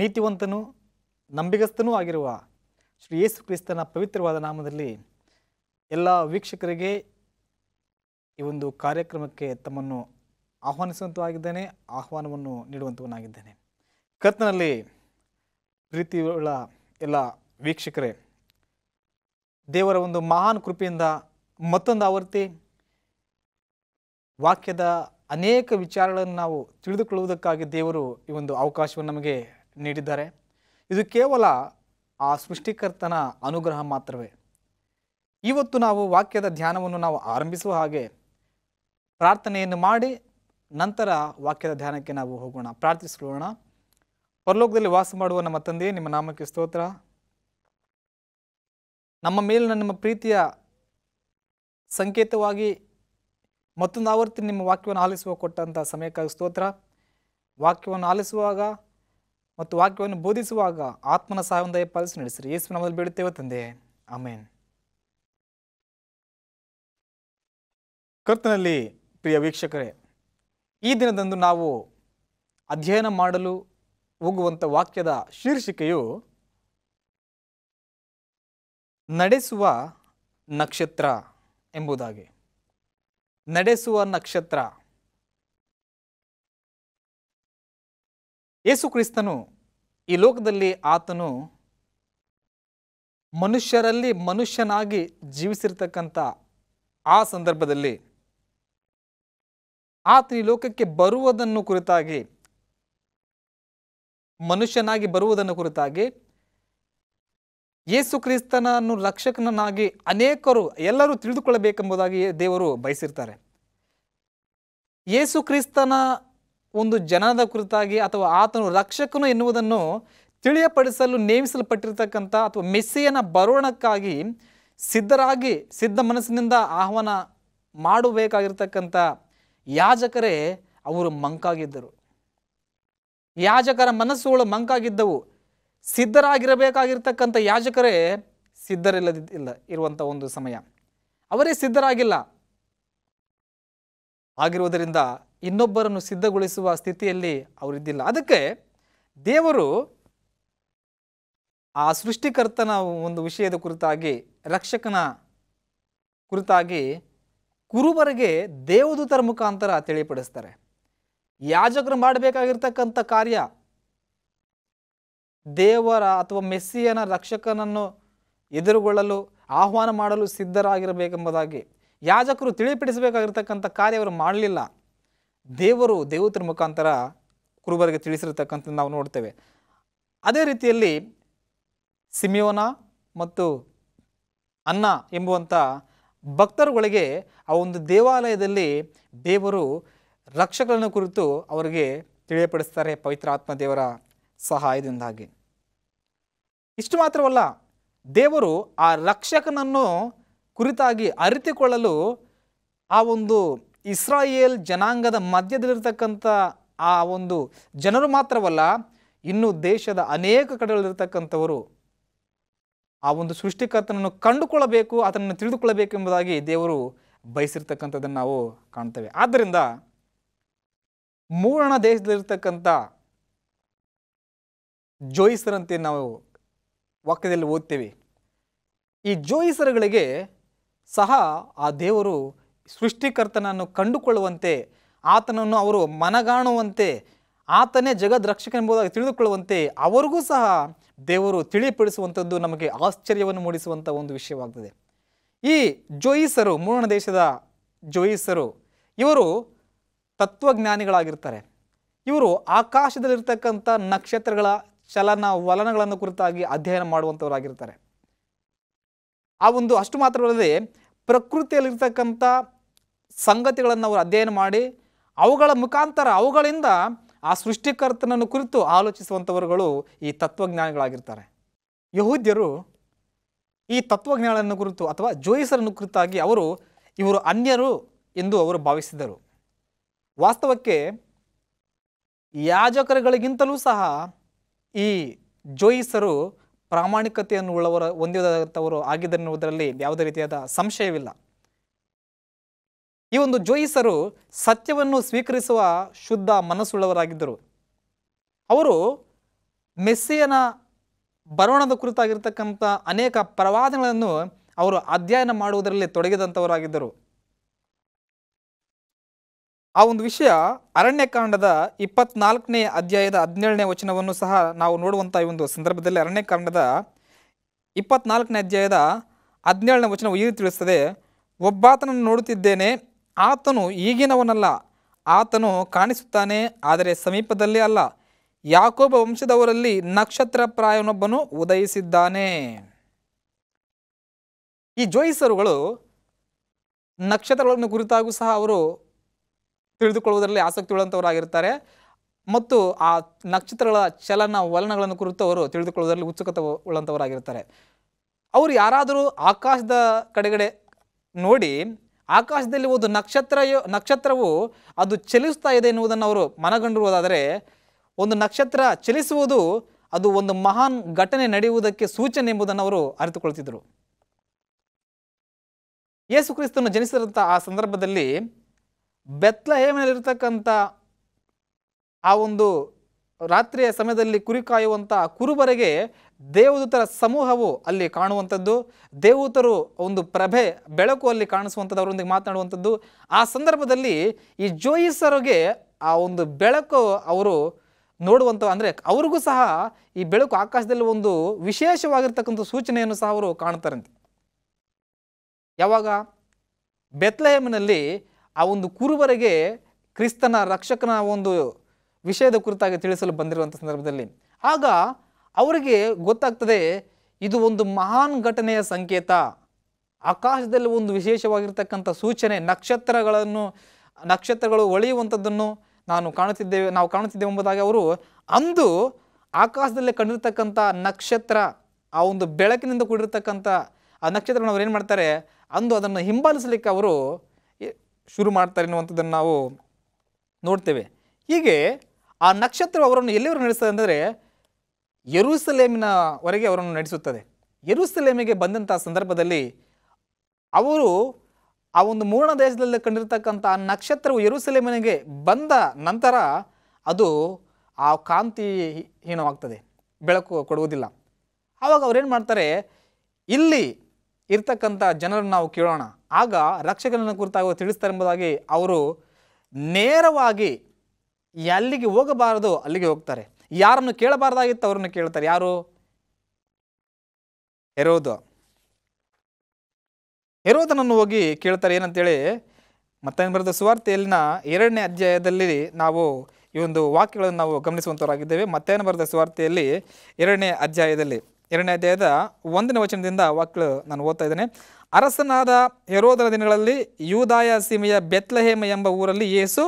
ನೀತಿವಂತನೂ ನಂಬಿಗಸ್ತನೂ ಆಗಿರುವ ಶ್ರೀ ಯೇಸು ಕ್ರಿಸ್ತನ ಪವಿತ್ರವಾದ ನಾಮದಲ್ಲಿ ಎಲ್ಲ ವೀಕ್ಷಕರಿಗೆ ಈ ಒಂದು ಕಾರ್ಯಕ್ರಮಕ್ಕೆ ತಮ್ಮನ್ನು ಆಹ್ವಾನಿಸುವಂತವಾಗಿದ್ದೇನೆ, ಆಹ್ವಾನವನ್ನು ನೀಡುವಂತವನಾಗಿದ್ದೇನೆ. ಕರ್ತನಲ್ಲಿ ಪ್ರೀತಿಯುಳ್ಳ ಎಲ್ಲ ವೀಕ್ಷಕರೇ, ದೇವರ ಒಂದು ಮಹಾನ್ ಕೃಪೆಯಿಂದ ಮತ್ತೊಂದು ಆವರ್ತಿ ವಾಕ್ಯದ ಅನೇಕ ವಿಚಾರಗಳನ್ನು ನಾವು ತಿಳಿದುಕೊಳ್ಳುವುದಕ್ಕಾಗಿ ದೇವರು ಈ ಒಂದು ಅವಕಾಶವನ್ನು ನಮಗೆ ನೀಡಿದ್ದಾರೆ. ಇದು ಕೇವಲ ಆ ಸೃಷ್ಟಿಕರ್ತನ ಅನುಗ್ರಹ ಮಾತ್ರವೇ. ಇವತ್ತು ನಾವು ವಾಕ್ಯದ ಧ್ಯಾನವನ್ನು ನಾವು ಆರಂಭಿಸುವ ಹಾಗೆ ಪ್ರಾರ್ಥನೆಯನ್ನು ಮಾಡಿ ನಂತರ ವಾಕ್ಯದ ಧ್ಯಾನಕ್ಕೆ ನಾವು ಹೋಗೋಣ. ಪ್ರಾರ್ಥಿಸಿಕೊಳ್ಳೋಣ. ಪರಲೋಕದಲ್ಲಿ ವಾಸ ಮಾಡುವ ನಮ್ಮ ತಂದೆಯೇ, ನಿಮ್ಮ ನಾಮಕ್ಕೆ ಸ್ತೋತ್ರ. ನಮ್ಮ ಮೇಲಿನ ನಿಮ್ಮ ಪ್ರೀತಿಯ ಸಂಕೇತವಾಗಿ ಮತ್ತೊಂದು ಆವರ್ತಿ ನಿಮ್ಮ ವಾಕ್ಯವನ್ನು ಆಲಿಸುವ ಕೊಟ್ಟಂಥ ಸಮಯಕ್ಕಾಗಿ ಸ್ತೋತ್ರ. ವಾಕ್ಯವನ್ನು ಆಲಿಸುವಾಗ ಮತ್ತು ವಾಕ್ಯವನ್ನು ಬೋಧಿಸುವಾಗ ಆತ್ಮನ ಸಹಾಯವನ್ನು ದಯಪಾಲಿಸಿ ನಡೆಸಿರಿ. ಯೇಸು ನಾಮದಲ್ಲಿ ಬೇಡುತ್ತೇವೆ ತಂದೆ, ಆಮೇನ್. ಕರ್ತನಲ್ಲಿ ಪ್ರಿಯ ವೀಕ್ಷಕರೇ, ಈ ದಿನದಂದು ನಾವು ಅಧ್ಯಯನ ಮಾಡಲು ಹೋಗುವಂಥ ವಾಕ್ಯದ ಶೀರ್ಷಿಕೆಯು ನಡೆಸುವ ನಕ್ಷತ್ರ ಎಂಬುದಾಗಿ. ನಡೆಸುವ ನಕ್ಷತ್ರ. ಯೇಸು ಕ್ರಿಸ್ತನು ಈ ಲೋಕದಲ್ಲಿ ಆತನು ಮನುಷ್ಯರಲ್ಲಿ ಮನುಷ್ಯನಾಗಿ ಜೀವಿಸಿರ್ತಕ್ಕಂಥ ಆ ಸಂದರ್ಭದಲ್ಲಿ ಆತನ ಈ ಲೋಕಕ್ಕೆ ಬರುವುದನ್ನು ಕುರಿತಾಗಿ, ಮನುಷ್ಯನಾಗಿ ಬರುವುದನ್ನು ಕುರಿತಾಗಿ, ಯೇಸು ಕ್ರಿಸ್ತನನ್ನು ರಕ್ಷಕನನ್ನಾಗಿ ಎಲ್ಲರೂ ತಿಳಿದುಕೊಳ್ಳಬೇಕೆಂಬುದಾಗಿ ದೇವರು ಬಯಸಿರ್ತಾರೆ. ಯೇಸು ಕ್ರಿಸ್ತನ ಒಂದು ಜನನದ ಕುರಿತಾಗಿ ಅಥವಾ ಆತನು ರಕ್ಷಕನು ಎನ್ನುವುದನ್ನು ತಿಳಿಯಪಡಿಸಲು ನೇಮಿಸಲ್ಪಟ್ಟಿರ್ತಕ್ಕಂಥ ಅಥವಾ ಮೆಸ್ಸಿಯನ ಬರೋಣಕ್ಕಾಗಿ ಸಿದ್ಧ ಮನಸ್ಸಿನಿಂದ ಆಹ್ವಾನ ಮಾಡಬೇಕಾಗಿರ್ತಕ್ಕಂಥ ಯಾಜಕರೇ ಅವರು ಮಂಕಾಗಿದ್ದರು. ಯಾಜಕರ ಮನಸ್ಸುಗಳು ಮಂಕಾಗಿದ್ದವು. ಸಿದ್ಧರಾಗಿರಬೇಕಾಗಿರ್ತಕ್ಕಂಥ ಯಾಜಕರೇ ಇರುವಂಥ ಒಂದು ಸಮಯ. ಅವರೇ ಸಿದ್ಧರಾಗಿಲ್ಲ. ಆಗಿರುವುದರಿಂದ ಇನ್ನೊಬ್ಬರನ್ನು ಸಿದ್ಧಗೊಳಿಸುವ ಸ್ಥಿತಿಯಲ್ಲಿ ಅವರಿದ್ದಿಲ್ಲ. ಅದಕ್ಕೆ ದೇವರು ಆ ಸೃಷ್ಟಿಕರ್ತನ ಒಂದು ವಿಷಯದ ಕುರಿತಾಗಿ, ರಕ್ಷಕನ ಕುರಿತಾಗಿ ಕುರುಬರಿಗೆ ದೇವದೂತರ ಮುಖಾಂತರ ತಿಳಿಪಡಿಸ್ತಾರೆ. ಯಾಜಕರು ಮಾಡಬೇಕಾಗಿರ್ತಕ್ಕಂಥ ಕಾರ್ಯ ದೇವರ ಅಥವಾ ಮೆಸ್ಸಿಯನ ರಕ್ಷಕನನ್ನು ಎದುರುಗೊಳ್ಳಲು ಆಹ್ವಾನ ಮಾಡಲು ಸಿದ್ಧರಾಗಿರಬೇಕೆಂಬುದಾಗಿ ಯಾಜಕರು ತಿಳಿಪಡಿಸಬೇಕಾಗಿರ್ತಕ್ಕಂಥ ಕಾರ್ಯ ಅವರು ಮಾಡಲಿಲ್ಲ. ದೇವರು ದೇವದೂತರ ಮುಖಾಂತರ ಕುರುಬರಿಗೆ ತಿಳಿಸಿರ್ತಕ್ಕಂಥದ್ದು ನಾವು ನೋಡ್ತೇವೆ. ಅದೇ ರೀತಿಯಲ್ಲಿ ಸಿಮಿಯೋನ ಮತ್ತು ಅನ್ನ ಎಂಬುವಂಥ ಭಕ್ತರುಗಳಿಗೆ ಆ ಒಂದು ದೇವಾಲಯದಲ್ಲಿ ದೇವರು ರಕ್ಷಕರನ್ನು ಕುರಿತು ಅವರಿಗೆ ತಿಳಿಯಪಡಿಸ್ತಾರೆ ಪವಿತ್ರ ಆತ್ಮ ದೇವರ ಸಹಾಯದಿಂದಾಗಿ. ಇಷ್ಟು ಮಾತ್ರವಲ್ಲ, ದೇವರು ಆ ರಕ್ಷಕನನ್ನು ಕುರಿತಾಗಿ ಅರಿತುಕೊಳ್ಳಲು ಆ ಒಂದು ಇಸ್ರಾಯೇಲ್ ಜನಾಂಗದ ಮಧ್ಯದಲ್ಲಿರ್ತಕ್ಕಂಥ ಆ ಒಂದು ಜನರು ಮಾತ್ರವಲ್ಲ, ಇನ್ನು ದೇಶದ ಅನೇಕ ಕಡೆಗಳಲ್ಲಿರ್ತಕ್ಕಂಥವರು ಆ ಒಂದು ಸೃಷ್ಟಿಕರ್ತನನ್ನು ಕಂಡುಕೊಳ್ಳಬೇಕು, ಅದನ್ನು ತಿಳಿದುಕೊಳ್ಳಬೇಕು ಎಂಬುದಾಗಿ ದೇವರು ಬಯಸಿರ್ತಕ್ಕಂಥದ್ದನ್ನು ನಾವು ಕಾಣ್ತೇವೆ. ಆದ್ದರಿಂದ ಮೂರಣ ದೇಶದಲ್ಲಿರ್ತಕ್ಕಂಥ ಜೋಯಿಸರಂತೆ ನಾವು ವಾಕ್ಯದಲ್ಲಿ ಓದ್ತೇವೆ. ಈ ಜೋಯಿಸರುಗಳಿಗೆ ಸಹ ಆ ದೇವರು ಸೃಷ್ಟಿಕರ್ತನನ್ನು ಕಂಡುಕೊಳ್ಳುವಂತೆ, ಆತನನ್ನು ಅವರು ಮನಗಾಣುವಂತೆ, ಆತನೇ ಜಗದ್ ರಕ್ಷಕ ಎಂಬುದಾಗಿ ತಿಳಿದುಕೊಳ್ಳುವಂತೆ ಅವರಿಗೂ ಸಹ ದೇವರು ತಿಳಿಪಡಿಸುವಂಥದ್ದು ನಮಗೆ ಆಶ್ಚರ್ಯವನ್ನು ಮೂಡಿಸುವಂಥ ಒಂದು ವಿಷಯವಾಗ್ತದೆ. ಈ ಜೋಯಿಸರು, ಮೂರಣ ದೇಶದ ಜೋಯಿಸರು, ಇವರು ತತ್ವಜ್ಞಾನಿಗಳಾಗಿರ್ತಾರೆ. ಇವರು ಆಕಾಶದಲ್ಲಿರ್ತಕ್ಕಂಥ ನಕ್ಷತ್ರಗಳ ಚಲನ ವಲನಗಳನ್ನು ಕುರಿತಾಗಿ ಅಧ್ಯಯನ ಮಾಡುವಂಥವರಾಗಿರ್ತಾರೆ. ಆ ಒಂದು ಅಷ್ಟು ಮಾತ್ರವಲ್ಲದೆ ಪ್ರಕೃತಿಯಲ್ಲಿರ್ತಕ್ಕಂಥ ಸಂಗತಿಗಳನ್ನು ಅವರು ಅಧ್ಯಯನ ಮಾಡಿ ಅವುಗಳ ಮುಖಾಂತರ ಅವುಗಳಿಂದ ಆ ಸೃಷ್ಟಿಕರ್ತನನ್ನು ಕುರಿತು ಆಲೋಚಿಸುವಂಥವರುಗಳು ಈ ತತ್ವಜ್ಞಾನಿಗಳಾಗಿರ್ತಾರೆ. ಯಹೂದ್ಯರು ಈ ತತ್ವಜ್ಞಾನಗಳನ್ನು ಕುರಿತು ಅಥವಾ ಜೋಯಿಸರನ್ನು ಕುರಿತಾಗಿ ಇವರು ಅನ್ಯರು ಎಂದು ಅವರು ಭಾವಿಸಿದರು. ವಾಸ್ತವಕ್ಕೆ ಯಾಜಕರುಗಳಿಗಿಂತಲೂ ಸಹ ಈ ಜೋಯಿಸರು ಪ್ರಾಮಾಣಿಕತೆಯನ್ನು ಹೊಂದಿದಂಥವರು ಆಗಿದ್ದೆನ್ನುವುದರಲ್ಲಿ ಯಾವುದೇ ರೀತಿಯಾದ ಸಂಶಯವಿಲ್ಲ. ಈ ಒಂದು ಜೋಯಿಸರು ಸತ್ಯವನ್ನು ಸ್ವೀಕರಿಸುವ ಶುದ್ಧ ಮನಸ್ಸುಳ್ಳವರಾಗಿದ್ದರು. ಅವರು ಮೆಸ್ಸಿಯನ ಬರೋಣದ ಕುರಿತಾಗಿರ್ತಕ್ಕಂಥ ಅನೇಕ ಪ್ರವಾದಗಳನ್ನು ಅವರು ಅಧ್ಯಯನ ಮಾಡುವುದರಲ್ಲಿ ತೊಡಗಿದಂಥವರಾಗಿದ್ದರು. ಆ ಒಂದು ವಿಷಯ ಅರಣ್ಯಕಾಂಡದ 24ನೇ ಅಧ್ಯಾಯದ 17ನೇ ವಚನವನ್ನು ಸಹ ನಾವು ನೋಡುವಂಥ ಈ ಒಂದು ಸಂದರ್ಭದಲ್ಲಿ ಅರಣ್ಯಕಾಂಡದ 24ನೇ ಅಧ್ಯಾಯದ 17ನೇ ವಚನವು ಈ ರೀತಿ ತಿಳಿಸ್ತದೆ, ಒಬ್ಬಾತನನ್ನು ನೋಡುತ್ತಿದ್ದೇನೆ, ಆತನು ಈಗಿನವನಲ್ಲ, ಆತನು ಕಾಣಿಸುತ್ತಾನೆ, ಆದರೆ ಸಮೀಪದಲ್ಲಿ ಅಲ್ಲ, ಯಾಕೋಬ ವಂಶದವರಲ್ಲಿ ನಕ್ಷತ್ರ ಪ್ರಾಯನೊಬ್ಬನು ಉದಯಿಸಿದ್ದಾನೆ. ಈ ಜೋಯಿಸರುಗಳು ನಕ್ಷತ್ರಗಳನ್ನು ಕುರಿತಾಗೂ ಸಹ ಅವರು ತಿಳಿದುಕೊಳ್ಳುವುದರಲ್ಲಿ ಆಸಕ್ತಿ ಉಳ್ಳಂಥವರಾಗಿರ್ತಾರೆ ಮತ್ತು ಆ ನಕ್ಷತ್ರಗಳ ಚಲನ ವಲನಗಳನ್ನು ಕುರಿತು ಅವರು ತಿಳಿದುಕೊಳ್ಳುವುದರಲ್ಲಿ ಉತ್ಸುಕತೆ ಉಳ್ಳಂಥವರಾಗಿರ್ತಾರೆ. ಅವರು ಯಾರಾದರೂ ಆಕಾಶದ ಕಡೆಗಡೆ ನೋಡಿ ಆಕಾಶದಲ್ಲಿ ಒಂದು ನಕ್ಷತ್ರವು ಅದು ಚಲಿಸ್ತಾ ಇದೆ ಎನ್ನುವುದನ್ನು ಅವರು ಮನಗಂಡಿರುವುದಾದರೆ, ಒಂದು ನಕ್ಷತ್ರ ಚಲಿಸುವುದು ಅದು ಒಂದು ಮಹಾನ್ ಘಟನೆ ನಡೆಯುವುದಕ್ಕೆ ಸೂಚನೆ ಎಂಬುದನ್ನು ಅವರು ಅರಿತುಕೊಳ್ತಿದ್ದರು. ಯೇಸು ಕ್ರಿಸ್ತನು ಜನಿಸಿದಂಥ ಆ ಸಂದರ್ಭದಲ್ಲಿ ಬೆತ್ಲೆಹೇಮಿನಲ್ಲಿರ್ತಕ್ಕಂಥ ಆ ಒಂದು ರಾತ್ರಿಯ ಸಮಯದಲ್ಲಿ ಕುರಿ ಕಾಯುವಂಥ ಕುರುಬರಿಗೆ ದೇವದೂತರ ಸಮೂಹವು ಅಲ್ಲಿ ಕಾಣುವಂಥದ್ದು, ದೇವದೂತರು ಒಂದು ಪ್ರಭೆ ಬೆಳಕು ಅಲ್ಲಿ ಕಾಣಿಸುವಂಥದ್ದು, ಅವರೊಂದಿಗೆ ಮಾತನಾಡುವಂಥದ್ದು. ಆ ಸಂದರ್ಭದಲ್ಲಿ ಈ ಜೋಯಿಸರಿಗೆ ಆ ಒಂದು ಬೆಳಕು ಅವರು ನೋಡುವಂಥ, ಅಂದರೆ ಅವ್ರಿಗೂ ಸಹ ಈ ಬೆಳಕು ಆಕಾಶದಲ್ಲಿ ಒಂದು ವಿಶೇಷವಾಗಿರ್ತಕ್ಕಂಥ ಸೂಚನೆಯನ್ನು ಸಹ ಅವರು ಕಾಣ್ತಾರಂತೆ. ಯಾವಾಗ ಬೆತ್ಲೆಹೇಮಿನಲ್ಲಿ ಆ ಒಂದು ಕುರುಬರಿಗೆ ಕ್ರಿಸ್ತನ ರಕ್ಷಕನ ಒಂದು ವಿಷಯದ ಕುರಿತಾಗಿ ತಿಳಿಸಲು ಬಂದಿರುವಂಥ ಸಂದರ್ಭದಲ್ಲಿ ಆಗ ಅವರಿಗೆ ಗೊತ್ತಾಗ್ತದೆ, ಇದು ಒಂದು ಮಹಾನ್ ಘಟನೆಯ ಸಂಕೇತ, ಆಕಾಶದಲ್ಲಿ ಒಂದು ವಿಶೇಷವಾಗಿರ್ತಕ್ಕಂಥ ಸೂಚನೆ, ನಕ್ಷತ್ರಗಳು ಹೊಳೆಯುವಂಥದ್ದನ್ನು ನಾವು ಕಾಣುತ್ತಿದ್ದೇವೆ ಎಂಬುದಾಗಿ ಅವರು ಅಂದು ಆಕಾಶದಲ್ಲೇ ಕಂಡಿರ್ತಕ್ಕಂಥ ನಕ್ಷತ್ರ, ಆ ಒಂದು ಬೆಳಕಿನಿಂದ ಕೂಡಿರ್ತಕ್ಕಂಥ ಆ ನಕ್ಷತ್ರವನ್ನು ಅವ್ರು ಏನು ಮಾಡ್ತಾರೆ, ಅಂದು ಅದನ್ನು ಹಿಂಬಾಲಿಸಲಿಕ್ಕೆ ಅವರು ಶುರು ಮಾಡ್ತಾರೆ ಎನ್ನುವಂಥದ್ದನ್ನು ನಾವು ನೋಡ್ತೇವೆ. ಹೀಗೆ ಆ ನಕ್ಷತ್ರ ಅವರನ್ನು ಎಲ್ಲಿವರೆಗೂ ನಡೆಸ್ತದೆ ಅಂದರೆ ಯೆರೂಸಲೇಮಿನವರೆಗೆ ಅವರನ್ನು ನಡೆಸುತ್ತದೆ. ಯೆರೂಸಲೇಮಿಗೆ ಬಂದಂಥ ಸಂದರ್ಭದಲ್ಲಿ ಅವರು ಆ ಒಂದು ಮೂರ್ಣ ದೇಶದಲ್ಲಿ ಕಂಡಿರ್ತಕ್ಕಂಥ ಆ ನಕ್ಷತ್ರವು ಯೆರೂಸಲೇಮಿಗೆ ಬಂದ ನಂತರ ಅದು ಆ ಕಾಂತಿ ಹೀನವಾಗ್ತದೆ, ಬೆಳಕು ಕೊಡುವುದಿಲ್ಲ. ಆವಾಗ ಅವ್ರೇನು ಮಾಡ್ತಾರೆ, ಇಲ್ಲಿ ಇರ್ತಕ್ಕಂಥ ಜನರನ್ನು ನಾವು ಕೇಳೋಣ, ಆಗ ರಕ್ಷಕನನ್ನು ಕುರಿತಾಗಿ ತಿಳಿಸ್ತಾರೆ ಎಂಬುದಾಗಿ ಅವರು ನೇರವಾಗಿ ಎಲ್ಲಿಗೆ ಹೋಗಬಾರದು ಅಲ್ಲಿಗೆ ಹೋಗ್ತಾರೆ. ಯಾರನ್ನು ಕೇಳಬಾರ್ದಾಗಿತ್ತು ಅವರನ್ನು ಕೇಳ್ತಾರೆ. ಯಾರು? ಹೆರೋದನನ್ನು ಹೋಗಿ ಕೇಳ್ತಾರೆ. ಏನಂತೇಳಿ ಮತ್ತಾಯನ ಬರೆದ ಸುವಾರ್ತೆಯಲ್ಲಿನ 2ನೇ ಅಧ್ಯಾಯದಲ್ಲಿ ನಾವು ಈ ಒಂದು ವಾಕ್ಯಗಳನ್ನು ನಾವು ಗಮನಿಸುವಂಥವರಾಗಿದ್ದೇವೆ. ಮತ್ತಾಯನ ಬರೆದ ಸುವಾರ್ತೆಯಲ್ಲಿ 2ನೇ ಅಧ್ಯಾಯದ 1ನೇ ವಚನದಿಂದ ವಾಕ್ಯಗಳು ನಾನು ಓದ್ತಾ ಇದ್ದೇನೆ. ಅರಸನಾದ ಹೆರೋದನ ದಿನಗಳಲ್ಲಿ ಯೂದಾಯ ಸೀಮೆಯ ಬೆತ್ಲೆಹೇಮ ಎಂಬ ಊರಲ್ಲಿ ಯೇಸು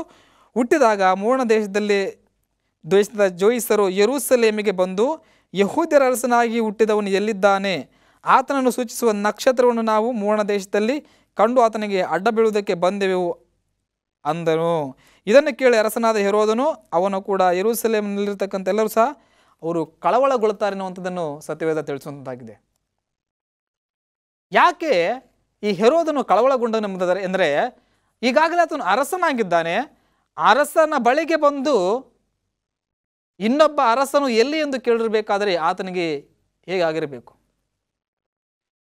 ಹುಟ್ಟಿದಾಗ ಮೂರ್ಣ ದೇಶದ ಜೋಯಿಸರು ಯೆರೂಸಲೇಮಿಗೆ ಬಂದು, ಯಹೂದ್ಯರ ಅರಸನಾಗಿ ಹುಟ್ಟಿದವನು ಎಲ್ಲಿದ್ದಾನೆ, ಆತನನ್ನು ಸೂಚಿಸುವ ನಕ್ಷತ್ರವನ್ನು ನಾವು ಮೂರ್ಣ ದೇಶದಲ್ಲಿ ಕಂಡು ಆತನಿಗೆ ಅಡ್ಡ ಬೀಳುವುದಕ್ಕೆ ಬಂದೆವು ಅಂದನು. ಇದನ್ನು ಕೇಳಿ ಅರಸನಾದ ಹೆರೋದನು ಅವನು ಕೂಡ ಯೆರೂಸಲೇಮಿನಲ್ಲಿರ್ತಕ್ಕಂಥ ಎಲ್ಲರೂ ಸಹ ಅವರು ಕಳವಳಗೊಳ್ಳುತ್ತಾರೆ ಎನ್ನುವಂಥದ್ದನ್ನು ಸತ್ಯವೇದ ತಿಳಿಸುವಂಥದ್ದಾಗಿದೆ. ಯಾಕೆ ಈ ಹೆರೋದನು ಕಳವಳಗೊಂಡನು ಎಂದರೆ, ಈಗಾಗಲೇ ಆತನು ಅರಸನಾಗಿದ್ದಾನೆ, ಅರಸನ ಬಳಿಗೆ ಬಂದು ಇನ್ನೊಬ್ಬ ಅರಸನು ಎಲ್ಲಿ ಎಂದು ಕೇಳಿರಬೇಕಾದರೆ ಆತನಿಗೆ ಹೇಗಾಗಿರಬೇಕು?